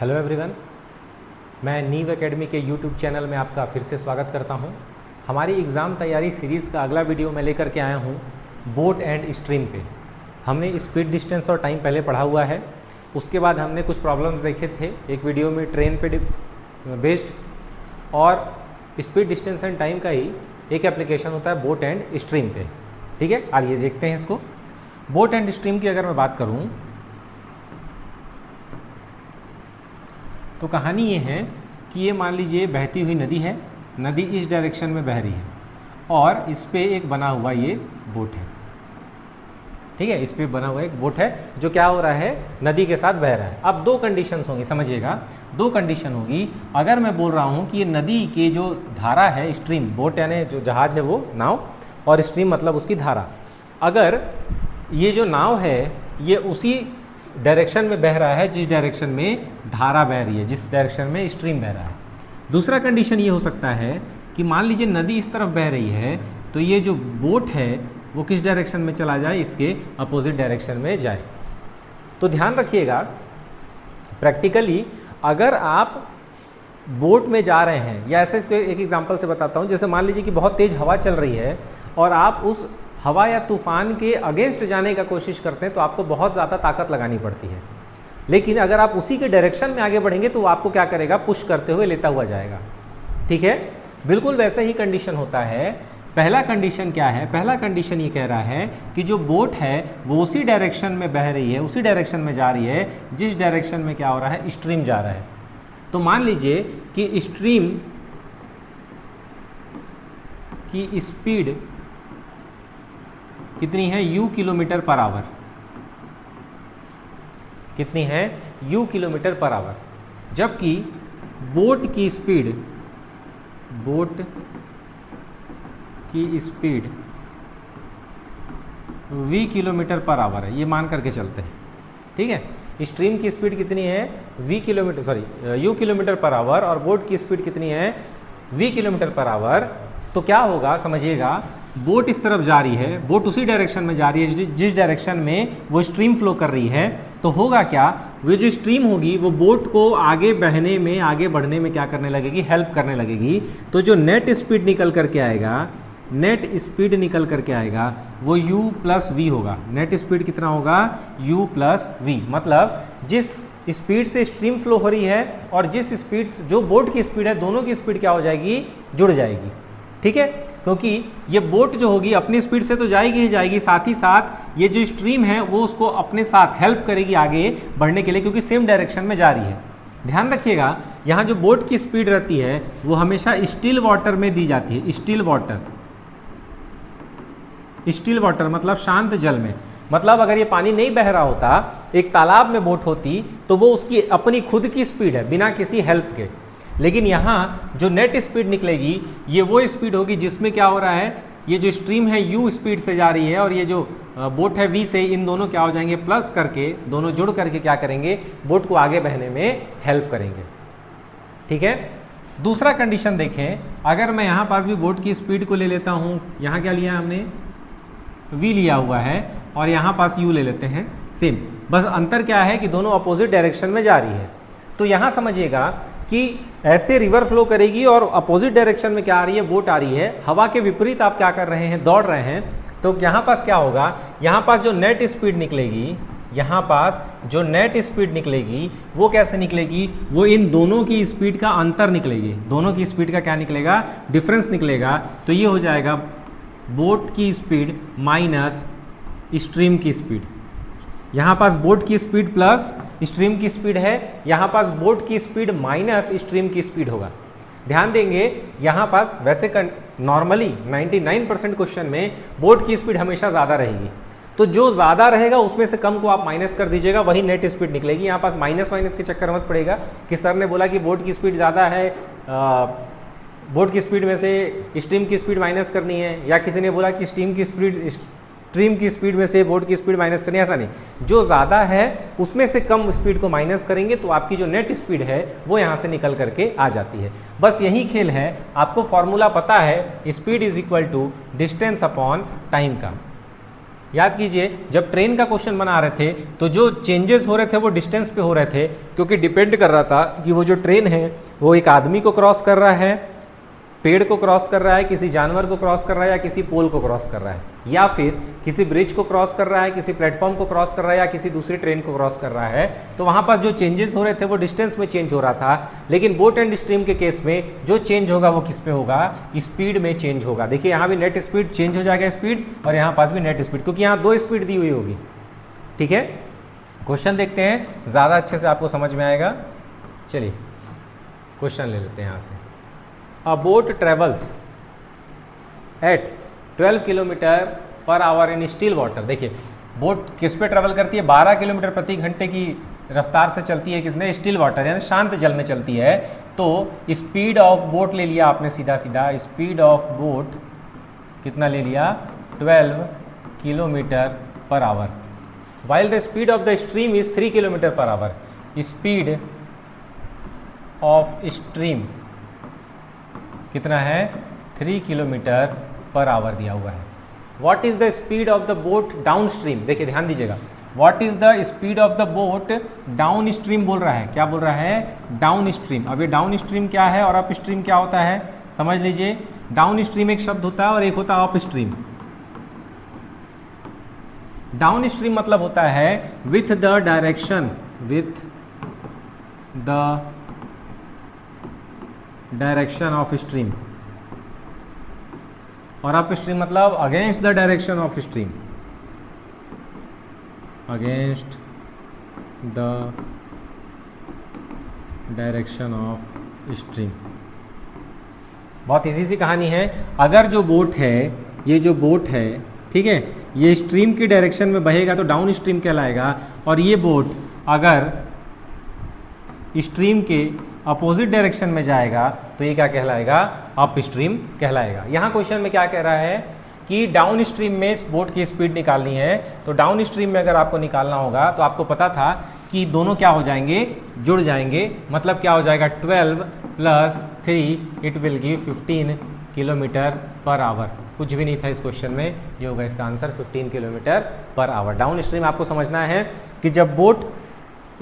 Hello everyone, मैं नीव academy के यूट्यूब चैनल में आपका फिर से स्वागत करता हूं। हमारी एग्ज़ाम तैयारी सीरीज़ का अगला वीडियो मैं लेकर के आया हूं बोट एंड स्ट्रीम पे। हमने स्पीड, डिस्टेंस और टाइम पहले पढ़ा हुआ है। उसके बाद हमने कुछ प्रॉब्लम्स देखे थे एक वीडियो में ट्रेन पे बेस्ड, और स्पीड, डिस्टेंस एंड टाइम का ही एक एप्लीकेशन होता है बोट एंड स्ट्रीम पे। ठीक है, आइए देखते हैं इसको। बोट एंड स्ट्रीम की अगर मैं बात करूँ तो कहानी ये है कि ये मान लीजिए बहती हुई नदी है, नदी इस डायरेक्शन में बह रही है और इस पे एक बना हुआ ये बोट है। ठीक है, इस पे बना हुआ एक बोट है जो क्या हो रहा है, नदी के साथ बह रहा है। अब दो कंडीशंस होंगी, समझिएगा, दो कंडीशन होगी। अगर मैं बोल रहा हूँ कि ये नदी के जो धारा है, स्ट्रीम, बोट यानी जो जहाज है वो नाव, और स्ट्रीम मतलब उसकी धारा, अगर ये जो नाव है ये उसी डायरेक्शन में बह रहा है जिस डायरेक्शन में धारा बह रही है, जिस डायरेक्शन में स्ट्रीम बह रहा है। दूसरा कंडीशन ये हो सकता है कि मान लीजिए नदी इस तरफ बह रही है तो ये जो बोट है वो किस डायरेक्शन में चला जाए, इसके अपोजिट डायरेक्शन में जाए। तो ध्यान रखिएगा, प्रैक्टिकली अगर आप बोट में जा रहे हैं, या ऐसे इसको एक एग्जांपल से बताता हूँ। जैसे मान लीजिए कि बहुत तेज़ हवा चल रही है और आप उस हवा या तूफान के अगेंस्ट जाने का कोशिश करते हैं तो आपको बहुत ज़्यादा ताकत लगानी पड़ती है। लेकिन अगर आप उसी के डायरेक्शन में आगे बढ़ेंगे तो वो आपको क्या करेगा, पुश करते हुए लेता हुआ जाएगा। ठीक है, बिल्कुल वैसे ही कंडीशन होता है। पहला कंडीशन क्या है, पहला कंडीशन ये कह रहा है कि जो बोट है वो उसी डायरेक्शन में बह रही है, उसी डायरेक्शन में जा रही है जिस डायरेक्शन में क्या हो रहा है, स्ट्रीम जा रहा है। तो मान लीजिए कि स्ट्रीम की स्पीड कितनी है, u किलोमीटर पर आवर। कितनी है, u किलोमीटर पर आवर, जबकि बोट की speed v kilometre per our है, ये मान करके चलते हैं। ठीक है, स्ट्रीम की स्पीड कितनी है, u किलोमीटर पर आवर, और बोट की स्पीड कितनी है, v किलोमीटर पर आवर। तो क्या होगा, समझिएगा, बोट इस तरफ जा रही है, बोट उसी डायरेक्शन में जा रही है जिस डायरेक्शन में वो स्ट्रीम फ्लो कर रही है। तो होगा क्या, वो जो स्ट्रीम होगी वो बोट को आगे बहने में, आगे बढ़ने में क्या करने लगेगी, हेल्प करने लगेगी। तो जो नेट स्पीड निकल करके आएगा, नेट स्पीड निकल करके आएगा वो u प्लस वी होगा। नेट स्पीड कितना होगा, u प्लस वी। मतलब जिस स्पीड से स्ट्रीम फ्लो हो रही है और जिस स्पीड से जो बोट की स्पीड है, दोनों की स्पीड क्या हो जाएगी, जुड़ जाएगी। ठीक है, क्योंकि ये बोट जो होगी अपनी स्पीड से तो जाएगी ही जाएगी, साथ ही साथ ये जो स्ट्रीम है वो उसको अपने साथ हेल्प करेगी आगे बढ़ने के लिए, क्योंकि सेम डायरेक्शन में जा रही है। ध्यान रखिएगा, यहाँ जो बोट की स्पीड रहती है वो हमेशा स्टिल वाटर में दी जाती है। स्टिल वाटर मतलब शांत जल में। मतलब अगर ये पानी नहीं बह रहा होता, एक तालाब में बोट होती, तो वो उसकी अपनी खुद की स्पीड है बिना किसी हेल्प के। लेकिन यहाँ जो नेट स्पीड निकलेगी ये वो स्पीड होगी जिसमें क्या हो रहा है, ये जो स्ट्रीम है u स्पीड से जा रही है और ये जो बोट है v से, इन दोनों क्या हो जाएंगे, प्लस करके, दोनों जुड़ करके क्या करेंगे, बोट को आगे बहने में हेल्प करेंगे। ठीक है, दूसरा कंडीशन देखें, अगर मैं यहाँ पास भी बोट की स्पीड को ले लेता हूँ, यहाँ क्या लिया हमने, v लिया हुआ है, और यहाँ पास u ले लेते हैं, सेम, बस अंतर क्या है कि दोनों अपोजिट डायरेक्शन में जा रही है। तो यहाँ समझिएगा कि ऐसे रिवर फ्लो करेगी और अपोजिट डायरेक्शन में क्या आ रही है, बोट आ रही है, हवा के विपरीत आप क्या कर रहे हैं, दौड़ रहे हैं। तो यहाँ पास क्या होगा, यहाँ पास जो नेट स्पीड निकलेगी, यहाँ पास जो नेट स्पीड निकलेगी वो कैसे निकलेगी, वो इन दोनों की स्पीड का अंतर निकलेगी। दोनों की स्पीड का क्या निकलेगा, डिफरेंस निकलेगा। तो ये हो जाएगा बोट की स्पीड माइनस स्ट्रीम की स्पीड। यहाँ पास बोट की स्पीड प्लस स्ट्रीम की स्पीड है, यहाँ पास बोट की स्पीड माइनस स्ट्रीम की स्पीड होगा। ध्यान देंगे, यहाँ पास वैसे नॉर्मली 99% क्वेश्चन में बोट की स्पीड हमेशा ज़्यादा रहेगी। तो जो ज़्यादा रहेगा उसमें से कम को आप माइनस कर दीजिएगा, वही नेट स्पीड निकलेगी। यहाँ पास माइनस के चक्कर मत पड़ेगा कि सर ने बोला कि बोट की स्पीड ज़्यादा है, बोट की स्पीड में से स्ट्रीम की स्पीड माइनस करनी है, या किसी ने बोला कि स्ट्रीम की स्पीड में से बोट की स्पीड माइनस करनी है। ऐसा नहीं, जो ज़्यादा है उसमें से कम स्पीड को माइनस करेंगे तो आपकी जो नेट स्पीड है वो यहाँ से निकल करके आ जाती है। बस यही खेल है, आपको फॉर्मूला पता है, speed is equal to distance upon time का। याद कीजिए जब ट्रेन का क्वेश्चन बना रहे थे तो जो चेंजेस हो रहे थे वो डिस्टेंस पे हो रहे थे, क्योंकि डिपेंड कर रहा था कि वो जो ट्रेन है वो एक आदमी को क्रॉस कर रहा है, पेड़ को क्रॉस कर रहा है, किसी जानवर को क्रॉस कर रहा है, या किसी पोल को क्रॉस कर रहा है, या फिर किसी ब्रिज को क्रॉस कर रहा है, किसी प्लेटफॉर्म को क्रॉस कर रहा है, या किसी दूसरी ट्रेन को क्रॉस कर रहा है। तो वहाँ पास जो चेंजेस हो रहे थे वो डिस्टेंस में चेंज हो रहा था। लेकिन बोट एंड स्ट्रीम के केस में जो चेंज होगा वो किस में होगा, स्पीड में चेंज होगा। देखिए यहाँ भी नेट स्पीड चेंज हो जाएगा स्पीड, और यहाँ पास भी नेट स्पीड, क्योंकि यहाँ 2 स्पीड दी हुई होगी। ठीक है, क्वेश्चन देखते हैं, ज़्यादा अच्छे से आपको समझ में आएगा। चलिए क्वेश्चन ले लेते हैं यहाँ से। अ boat travels eight 12 kilometre per our in still water. देखिए बोट किस पे ट्रेवल करती है, 12 किलोमीटर प्रति घंटे की रफ्तार से चलती है, कितने, स्टिल वाटर यानी शांत जल में चलती है। तो स्पीड ऑफ बोट ले लिया आपने सीधा सीधा, स्पीड ऑफ बोट कितना ले लिया, 12 kilometre per our, while the speed of the stream is 3 kilometre per hour. Speed of stream कितना है, 3 किलोमीटर पर आवर दिया हुआ है। What is the speed of the boat down stream, देखिए ध्यान दीजिएगा, what is the speed of the boat down stream बोल रहा है, क्या बोल रहा है, डाउन स्ट्रीम। अब ये डाउन स्ट्रीम क्या है और अप स्ट्रीम क्या होता है, समझ लीजिए। डाउन स्ट्रीम एक शब्द होता है और एक होता है अप स्ट्रीम। डाउन स्ट्रीम मतलब होता है with the direction, with the direction of stream, और अप स्ट्रीम मतलब against the direction of stream, against the direction of stream. बहुत इजी सी कहानी है। अगर जो बोट है, ये जो बोट है, ठीक है, ये स्ट्रीम की डायरेक्शन में बहेगा तो डाउन स्ट्रीम कहलाएगा, और ये बोट अगर स्ट्रीम के अपोजिट डायरेक्शन में जाएगा तो ये क्या कहलाएगा, अप स्ट्रीम कहलाएगा। यहाँ क्वेश्चन में क्या कह रहा है कि डाउन स्ट्रीम में इस बोट की स्पीड निकालनी है। तो डाउन स्ट्रीम में अगर आपको निकालना होगा तो आपको पता था कि दोनों क्या हो जाएंगे, जुड़ जाएंगे। मतलब क्या हो जाएगा, 12 + 3 it will give 15 kilometre per our. कुछ भी नहीं था इस क्वेश्चन में, ये होगा इसका answer 15 kilometre per our. Down stream आपको समझना है कि जब बोट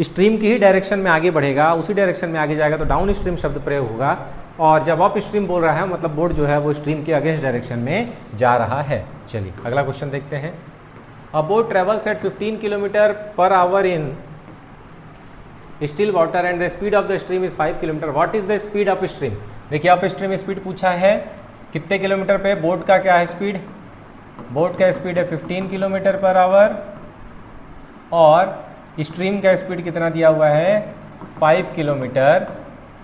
स्ट्रीम की ही डायरेक्शन में आगे बढ़ेगा, उसी डायरेक्शन में आगे जाएगा तो डाउन स्ट्रीम शब्द प्रयोग होगा, और जब अप स्ट्रीम बोल रहा है मतलब बोट जो है वो स्ट्रीम के अगेंस्ट डायरेक्शन में जा रहा है। चलिए अगला क्वेश्चन देखते हैं। अ boat travels eight 15 kilometre per our in still water and the speed of the stream is 5 kilometre. What is the speed up stream. देखिए अप स्ट्रीम स्पीड पूछा है कितने किलोमीटर पे, बोट का क्या है स्पीड, बोट का स्पीड है 15 किलोमीटर पर आवर, और स्ट्रीम का स्पीड कितना दिया हुआ है, 5 kilometre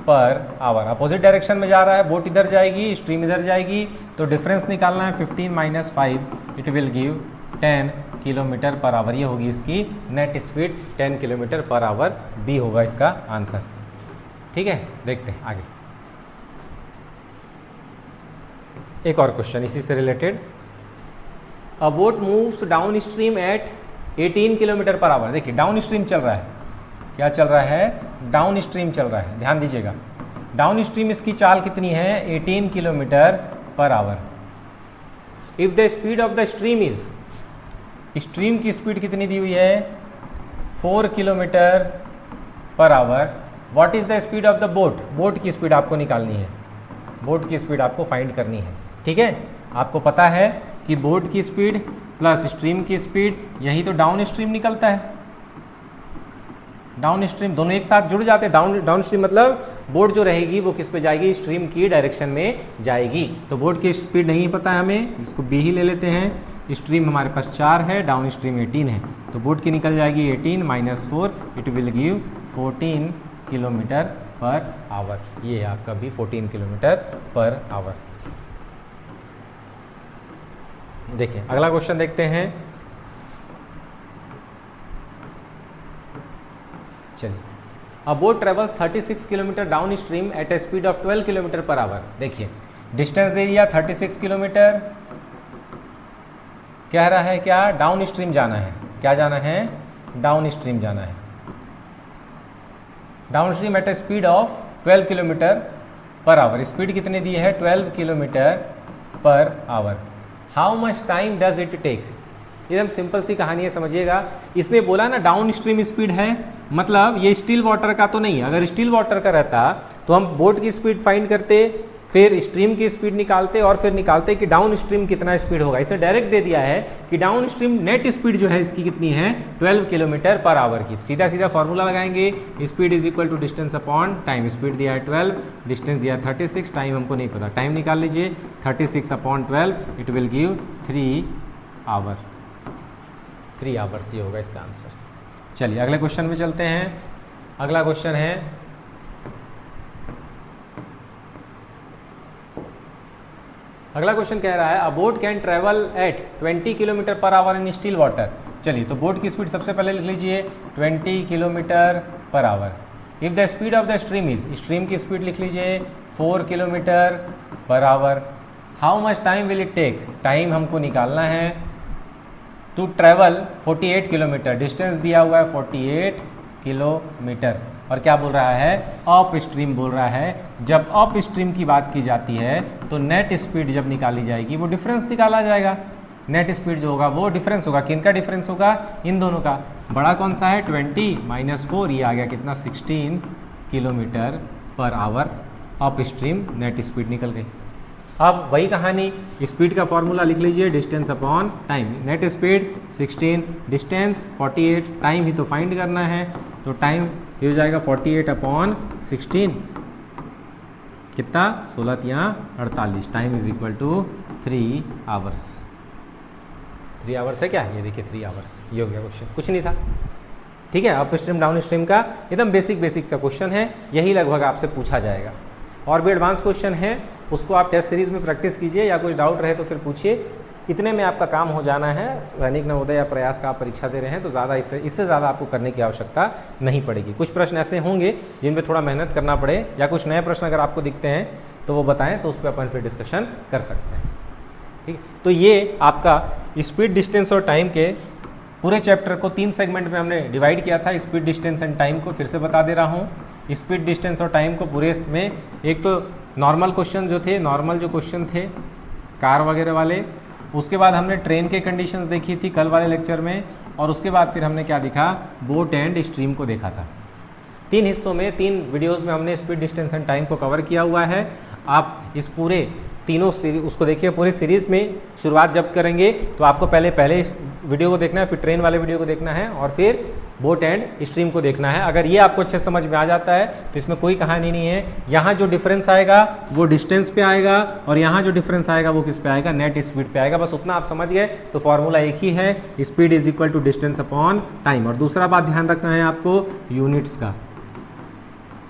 per our. Opposite direction में जा रहा है, बोट इधर जाएगी, स्ट्रीम इधर जाएगी, तो डिफरेंस निकालना है। 15 - 5 it will give 10 kilometre per hour. ये होगी इसकी net speed, 10 kilometre per hour. B होगा इसका आंसर। ठीक है, देखते हैं आगे एक और क्वेश्चन इसी से related. A boat moves downstream at 18 kilometre per hour. देखिए डाउन स्ट्रीम चल रहा है, क्या चल रहा है, डाउन स्ट्रीम चल रहा है। ध्यान दीजिएगा, डाउन स्ट्रीम इसकी चाल कितनी है, 18 kilometre per hour. If the speed of the stream is, stream की स्पीड कितनी दी हुई है, 4 kilometre per our. What is the speed of the boat, boat की स्पीड आपको निकालनी है, बोट की स्पीड आपको फाइंड करनी है। ठीक है, आपको पता है कि बोट की स्पीड प्लस स्ट्रीम की स्पीड, यही तो डाउन स्ट्रीम निकलता है। डाउन स्ट्रीम दोनों एक साथ जुड़ जाते हैं। डाउन स्ट्रीम मतलब बोट जो रहेगी वो किस पे जाएगी, स्ट्रीम की डायरेक्शन में जाएगी। तो बोट की स्पीड नहीं पता है हमें, इसको बी ही ले लेते हैं। स्ट्रीम हमारे पास 4 है, डाउन स्ट्रीम 18 है, तो बोट की निकल जाएगी 18 - 4 it will give 14 kilometre per hour. ये है आपका भी 14 किलोमीटर पर आवर। देखिए अगला क्वेश्चन देखते हैं। चलिए, a boat travels 36 kilometre downstream at a speed of 12 kilometre per hour. देखिए डिस्टेंस दे दिया 36 किलोमीटर, कह रहा है क्या, डाउन स्ट्रीम जाना है। क्या जाना है, डाउन स्ट्रीम जाना है। Downstream at a speed of 12 kilometre per hour. Speed कितनी दी है, 12 kilometre per hour. How much time does it take. एकदम सिंपल सी कहानी है, समझिएगा। इसने बोला ना डाउन स्ट्रीम स्पीड है, मतलब ये स्टिल वाटर का तो नहीं है। अगर स्टिल वाटर का रहता तो हम बोट की स्पीड फाइंड करते, फिर स्ट्रीम की स्पीड निकालते और फिर निकालते कि डाउन स्ट्रीम कितना स्पीड होगा। इसने डायरेक्ट दे दिया है कि डाउन स्ट्रीम नेट स्पीड जो है इसकी कितनी है 12 किलोमीटर पर आवर की। सीधा सीधा फॉर्मूला लगाएंगे, speed is equal to distance upon time. Speed दिया है 12, डिस्टेंस दिया है 36, टाइम हमको नहीं पता, टाइम निकाल लीजिए 36 upon 12, it will give 3 hour. 3 hours ये होगा इसका आंसर। चलिए अगले क्वेश्चन में चलते हैं। अगला क्वेश्चन है, अगला क्वेश्चन कह रहा है अ boat can travel eight 20 kilometre per our in still water. चलिए तो बोट की स्पीड सबसे पहले लिख लीजिए 20 kilometre per hour. If the speed of the stream is, stream की स्पीड लिख लीजिए 4 kilometre per hour. How much time will it take, time हमको निकालना है टू ट्रेवल 48 किलोमीटर, डिस्टेंस दिया हुआ है 48 किलोमीटर। और क्या बोल रहा है, अप स्ट्रीम बोल रहा है। जब अप स्ट्रीम की बात की जाती है तो नेट स्पीड जब निकाली जाएगी वो डिफरेंस निकाला जाएगा। नेट स्पीड जो होगा वो डिफरेंस होगा, किन का डिफरेंस होगा, इन दोनों का। बड़ा कौन सा है 20 माइनस 4, ये आ गया कितना 16 kilometre per our. Up stream net speed निकल गई। अब वही कहानी, स्पीड का फॉर्मूला लिख लीजिए distance upon time. Net speed 16, distance 48, time ही तो फाइंड करना है, तो टाइम ये हो जाएगा 48 अपॉन 16, कितना 16 या 48, time is equal to 3 hours. 3 hours है क्या, ये देखिए 3 आवर्स, ये हो गया क्वेश्चन, कुछ नहीं था। ठीक है, अप स्ट्रीम डाउन स्ट्रीम का एकदम बेसिक सा क्वेश्चन है, यही लगभग आपसे पूछा जाएगा। और भी एडवांस क्वेश्चन है, उसको आप टेस्ट सीरीज में प्रैक्टिस कीजिए, या कुछ डाउट रहे तो फिर पूछिए। इतने में आपका काम हो जाना है। सैनिक नवोदय या प्रयास का आप परीक्षा दे रहे हैं तो ज़्यादा इससे ज़्यादा आपको करने की आवश्यकता नहीं पड़ेगी। कुछ प्रश्न ऐसे होंगे जिनमें थोड़ा मेहनत करना पड़े, या कुछ नए प्रश्न अगर आपको दिखते हैं तो वो बताएं, तो उस पर अपन फिर डिस्कशन कर सकते हैं। ठीक, तो ये आपका स्पीड, डिस्टेंस और टाइम के पूरे चैप्टर को 3 सेगमेंट में हमने डिवाइड किया था। स्पीड, डिस्टेंस एंड टाइम को फिर से बता दे रहा हूँ। स्पीड, डिस्टेंस और टाइम को पूरे में एक तो नॉर्मल क्वेश्चन जो थे, नॉर्मल जो क्वेश्चन थे कार वगैरह वाले, उसके बाद हमने ट्रेन के कंडीशंस देखी थी कल वाले लेक्चर में, और उसके बाद फिर हमने क्या देखा, बोट एंड स्ट्रीम को देखा था। 3 हिस्सों में, 3 वीडियोस में हमने स्पीड, डिस्टेंस एंड टाइम को कवर किया हुआ है। आप इस पूरे तीनों सीरीज उसको देखिए। पूरी सीरीज़ में शुरुआत जब करेंगे तो आपको पहले इस वीडियो को देखना है, फिर ट्रेन वाले वीडियो को देखना है, और फिर बोट एंड स्ट्रीम को देखना है। अगर ये आपको अच्छे समझ में आ जाता है तो इसमें कोई कहानी नहीं है। यहाँ जो डिफरेंस आएगा वो डिस्टेंस पे आएगा, और यहाँ जो डिफरेंस आएगा वो किस पे आएगा, नेट स्पीड पे आएगा। बस उतना आप समझ गए तो फॉर्मूला एक ही है, speed is equal to distance upon time. और दूसरा बात ध्यान रखना है आपको यूनिट्स का,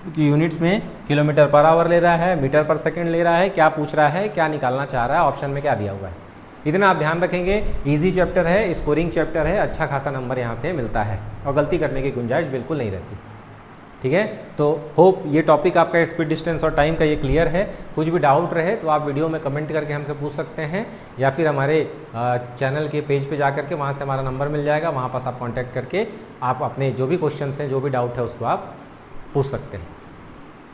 कि यूनिट्स में किलोमीटर पर आवर ले रहा है, मीटर पर सेकंड ले रहा है, क्या पूछ रहा है, क्या निकालना चाह रहा है, ऑप्शन में क्या दिया हुआ है, इतना आप ध्यान रखेंगे। इजी चैप्टर है, स्कोरिंग चैप्टर है, अच्छा खासा नंबर यहाँ से मिलता है और गलती करने की गुंजाइश बिल्कुल नहीं रहती। ठीक है, तो होप ये टॉपिक आपका स्पीड, डिस्टेंस और टाइम का ये क्लियर है। कुछ भी डाउट रहे तो आप वीडियो में कमेंट करके हमसे पूछ सकते हैं, या फिर हमारे चैनल के पेज पे जा करके वहाँ से हमारा नंबर मिल जाएगा, वहाँ पास आप कॉन्टैक्ट करके आप अपने जो भी क्वेश्चन हैं, जो भी डाउट है उसको आप पूछ सकते हैं।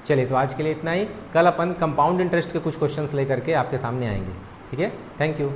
चलिए, तो आज के लिए इतना ही। कल अपन कंपाउंड इंटरेस्ट के कुछ क्वेश्चंस लेकर के आपके सामने आएंगे। ठीक है, थैंक यू।